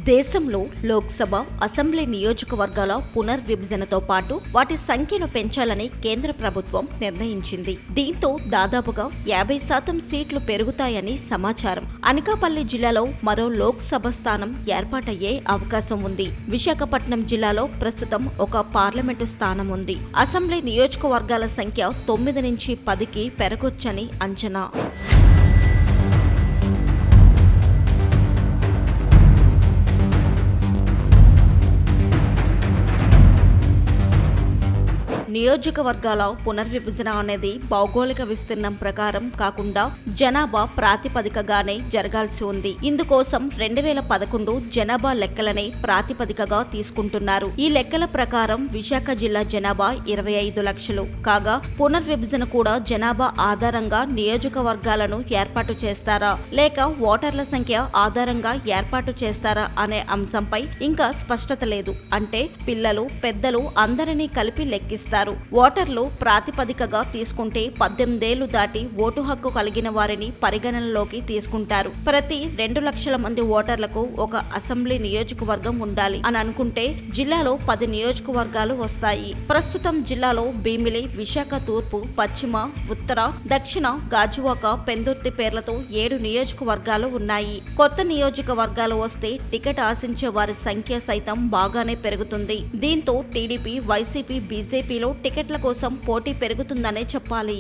దేశంలో లోక్సభ, అసెంబ్లీ నియోజకవర్గాల పునర్విభజనతో పాటు వాటి సంఖ్యను పెంచాలని కేంద్ర ప్రభుత్వం నిర్ణయించింది. దీంతో దాదాపుగా 50% సీట్లు పెరుగుతాయని సమాచారం. అనకాపల్లి జిల్లాలో మరో లోక్సభ స్థానం ఏర్పాటయ్యే అవకాశం ఉంది. విశాఖపట్నం జిల్లాలో ప్రస్తుతం ఒక పార్లమెంటు స్థానం ఉంది. అసెంబ్లీ నియోజకవర్గాల సంఖ్య 9 నుంచి 10కి పెరగొచ్చని అంచనా. నియోజకవర్గాల పునర్విభజన అనేది భౌగోళిక విస్తీర్ణం ప్రకారం కాకుండా జనాభా ప్రాతిపదికగానే జరగాల్సి ఉంది. ఇందుకోసం 2011 జనాభా లెక్కలనే ప్రాతిపదికగా తీసుకుంటున్నారు. ఈ లెక్కల ప్రకారం విశాఖ జిల్లా జనాభా 25 లక్షలు కాగా పునర్విభజన కూడా జనాభా ఆధారంగా నియోజకవర్గాలను ఏర్పాటు చేస్తారా లేక ఓటర్ల సంఖ్య ఆధారంగా ఏర్పాటు చేస్తారా అనే అంశంపై ఇంకా స్పష్టత లేదు. అంటే పిల్లలు, పెద్దలు అందరినీ కలిపి లెక్కిస్తారు. ఓటర్లు ప్రాతిపదికగా తీసుకుంటే 18 ఏళ్లు దాటి ఓటు హక్కు కలిగిన వారిని పరిగణనలోకి తీసుకుంటారు. ప్రతి 2 లక్షల మంది ఓటర్లకు ఒక అసెంబ్లీ నియోజకవర్గం ఉండాలి అని అనుకుంటే జిల్లాలో 10 నియోజకవర్గాలు వస్తాయి. ప్రస్తుతం జిల్లాలో భీమిలి, విశాఖ తూర్పు, పశ్చిమ, ఉత్తర, దక్షిణ, గాజువాక, పెందుర్తి పేర్లతో 7 నియోజకవర్గాలు ఉన్నాయి. కొత్త నియోజకవర్గాలు వస్తే టికెట్ ఆశించే వారి సంఖ్య సైతం బాగానే పెరుగుతుంది. దీంతో టీడీపీ, వైసీపీ, బీజేపీలో టికెట్ల కోసం పోటీ పెరుగుతుందనే చెప్పాలి.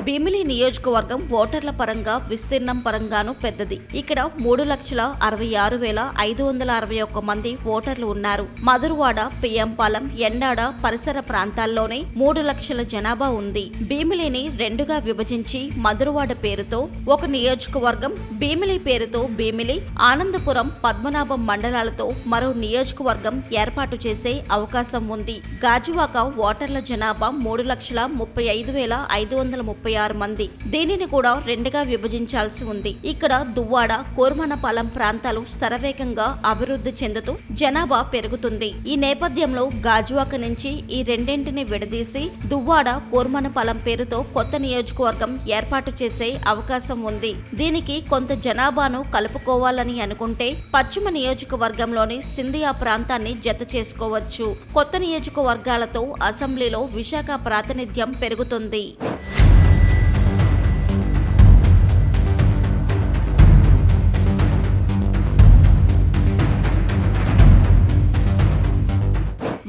భీమిలి నియోజకవర్గం ఓటర్ల పరంగా విస్తీర్ణం పరంగానూ పెద్దది. ఇక్కడ 3,66,561 మంది ఓటర్లు ఉన్నారు. మధురవాడ, పియ్యంపాలెం, ఎండాడ పరిసర ప్రాంతాల్లోనే 3 లక్షల జనాభా ఉంది. భీమిలిని 2గా విభజించి మధురవాడ పేరుతో ఒక నియోజకవర్గం, భీమిలి పేరుతో భీమిలి, ఆనందపురం, పద్మనాభం మండలాలతో మరో నియోజకవర్గం ఏర్పాటు చేసే అవకాశం ఉంది. గాజువాక ఓటర్ల జనాభా 3,35,536 మంది. దీనిని కూడా 2గా విభజించాల్సి ఉంది. ఇక్కడ దువ్వాడ, కోర్మనపాలెం ప్రాంతాలు శరవేగంగా అభివృద్ధి చెందుతూ జనాభా పెరుగుతుంది. ఈ నేపథ్యంలో గాజువాక నుంచి ఈ రెండింటిని విడదీసి దువ్వాడ, కోర్మనపాలెం పేరుతో కొత్త నియోజకవర్గం ఏర్పాటు చేసే అవకాశం ఉంది. దీనికి కొంత జనాభాను కలుపుకోవాలని అనుకుంటే పశ్చిమ నియోజకవర్గంలోని సింధియా ప్రాంతాన్ని జత చేసుకోవచ్చు. కొత్త నియోజకవర్గాలతో అసెంబ్లీలో విశాఖ ప్రాతినిధ్యం పెరుగుతుంది.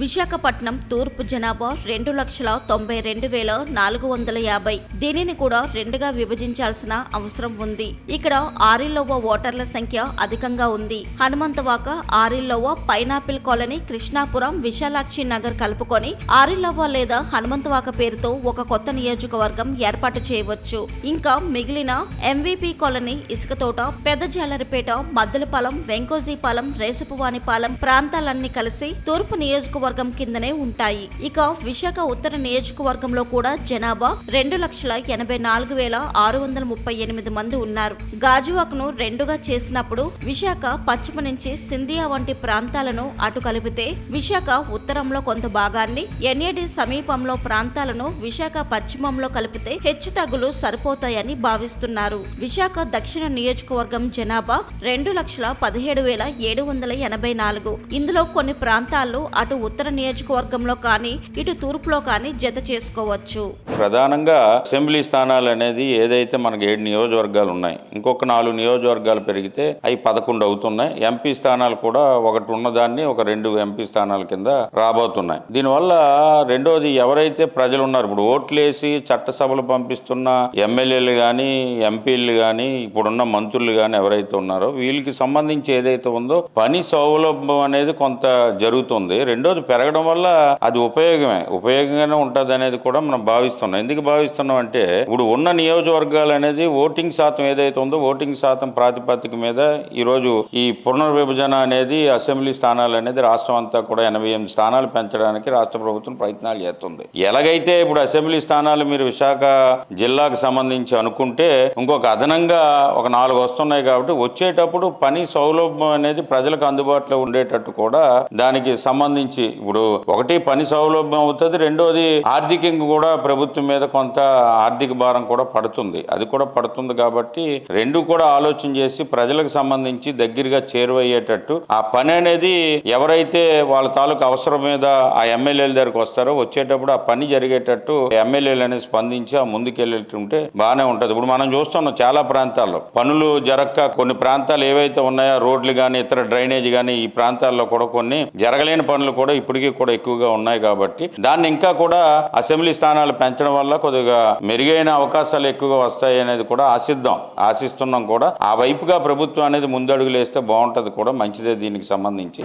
విశాఖపట్నం తూర్పు జనాభా 2,92,450. దీనిని కూడా 2గా విభజించాల్సిన అవసరం ఉంది. ఇక్కడ ఆరిల్లవ ఓటర్ల సంఖ్య అధికంగా ఉంది. హనుమంతవాక, ఆరిల్లవ, పైనాపిల్ కాలనీ, కృష్ణాపురం, విశాలాక్షి నగర్ కలుపుకొని ఆరిల్లవ లేదా హనుమంతవాక పేరుతో ఒక కొత్త నియోజకవర్గం ఏర్పాటు చేయవచ్చు. ఇంకా మిగిలిన ఎంవీపీ కాలనీ, ఇసుకతోట, పెద్ద జాలరిపేట, మద్దలపాలెం, వెంకోజీపాలెం, రేసుపువానిపాలెం ప్రాంతాలన్నీ కలిసి తూర్పు నియోజకవర్గం కిందనే ఉంటాయి. ఇక విశాఖ ఉత్తర నియోజకవర్గంలో కూడా జనాభా 2,84,638 మంది ఉన్నారు. గాజువాకను 2గా చేసినప్పుడు విశాఖ పశ్చిమ నుంచి సింధియా వంటి ప్రాంతాలను అటు కలిపితే విశాఖ ఉత్తరంలో కొంత భాగాన్ని, ఎన్ఏడి సమీపంలో ప్రాంతాలను విశాఖ పశ్చిమంలో కలిపితే హెచ్చుతగ్గులు సరిపోతాయని భావిస్తున్నారు. విశాఖ దక్షిణ నియోజకవర్గం జనాభా 2,17,784. ఇందులో కొన్ని ప్రాంతాల్లో అటు ఉత్తర నియోజకవర్గంలో కానీ ఇటు తూర్పులో కానీ జత చేసుకోవచ్చు. ప్రధానంగా అసెంబ్లీ స్థానాలు అనేది ఏదైతే మనకి 7 నియోజకవర్గాలు ఉన్నాయి, ఇంకొక 4 నియోజకవర్గాలు పెరిగితే అవి 11 అవుతున్నాయి. ఎంపీ స్థానాలు కూడా ఒకటి ఉన్నదాన్ని ఒక 2 ఎంపీ స్థానాల కింద రాబోతున్నాయి. దీనివల్ల రెండోది ఎవరైతే ప్రజలు ఉన్నారు, ఇప్పుడు ఓట్లేసి చట్టసభలు పంపిస్తున్న ఎమ్మెల్యేలు కానీ ఎంపీలు కానీ ఇప్పుడున్న మంత్రులు కానీ ఎవరైతే ఉన్నారో వీళ్ళకి సంబంధించి ఏదైతే ఉందో పని సౌలభ్యం అనేది కొంత జరుగుతుంది. రెండోది పెరగడం వల్ల అది ఉపయోగంగానే ఉంటుంది అనేది కూడా మనం భావిస్తున్నాం. ఎందుకు భావిస్తున్నాం అంటే ఇప్పుడు ఉన్న నియోజకవర్గాలు అనేది ఓటింగ్ శాతం ఏదైతే ఉందో ఓటింగ్ శాతం ప్రాతిపదిక మీద ఈరోజు ఈ పునర్విభజన అనేది అసెంబ్లీ స్థానాలు అనేది రాష్ట్రం అంతా కూడా 88 స్థానాలు పెంచడానికి రాష్ట్ర ప్రభుత్వం ప్రయత్నాలు చేస్తుంది. ఎలాగైతే ఇప్పుడు అసెంబ్లీ స్థానాలు మీరు విశాఖ జిల్లాకు సంబంధించి అనుకుంటే ఇంకొక అదనంగా ఒక 4 వస్తున్నాయి కాబట్టి వచ్చేటప్పుడు పని సౌలభ్యం అనేది ప్రజలకు అందుబాటులో ఉండేటట్టు కూడా దానికి సంబంధించి ఇప్పుడు ఒకటి పని సౌలభ్యం అవుతుంది, రెండోది ఆర్థికంగా కూడా ప్రభుత్వం మీద కొంత ఆర్థిక భారం కూడా పడుతుంది. అది కూడా పడుతుంది కాబట్టి రెండు కూడా ఆలోచన చేసి ప్రజలకు సంబంధించి దగ్గరగా చేరువయ్యేటట్టు ఆ పని అనేది ఎవరైతే వాళ్ళ తాలూకు అవసరం మీద ఆ ఎమ్మెల్యేల దగ్గరకు వస్తారో వచ్చేటప్పుడు ఆ పని జరిగేటట్టు ఎమ్మెల్యేలు అనేది స్పందించి ఆ ముందుకెళ్ళుంటే బాగానే ఉంటది. ఇప్పుడు మనం చూస్తున్నాం చాలా ప్రాంతాల్లో పనులు జరగక కొన్ని ప్రాంతాలు ఏవైతే ఉన్నాయో రోడ్లు కానీ ఇతర డ్రైనేజ్ కానీ ఈ ప్రాంతాల్లో కూడా కొన్ని జరగలేని పనులు కూడా ఇప్పటికీ కూడా ఎక్కువగా ఉన్నాయి. కాబట్టి దాన్ని ఇంకా కూడా అసెంబ్లీ స్థానాలు పెంచడం వల్ల కొద్దిగా మెరుగైన అవకాశాలు ఎక్కువగా వస్తాయి అనేది కూడా ఆశిస్తున్నాం కూడా. ఆ వైపుగా ప్రభుత్వం అనేది ముందడుగులు వేస్తే బాగుంటది కూడా, మంచిదే దీనికి సంబంధించి.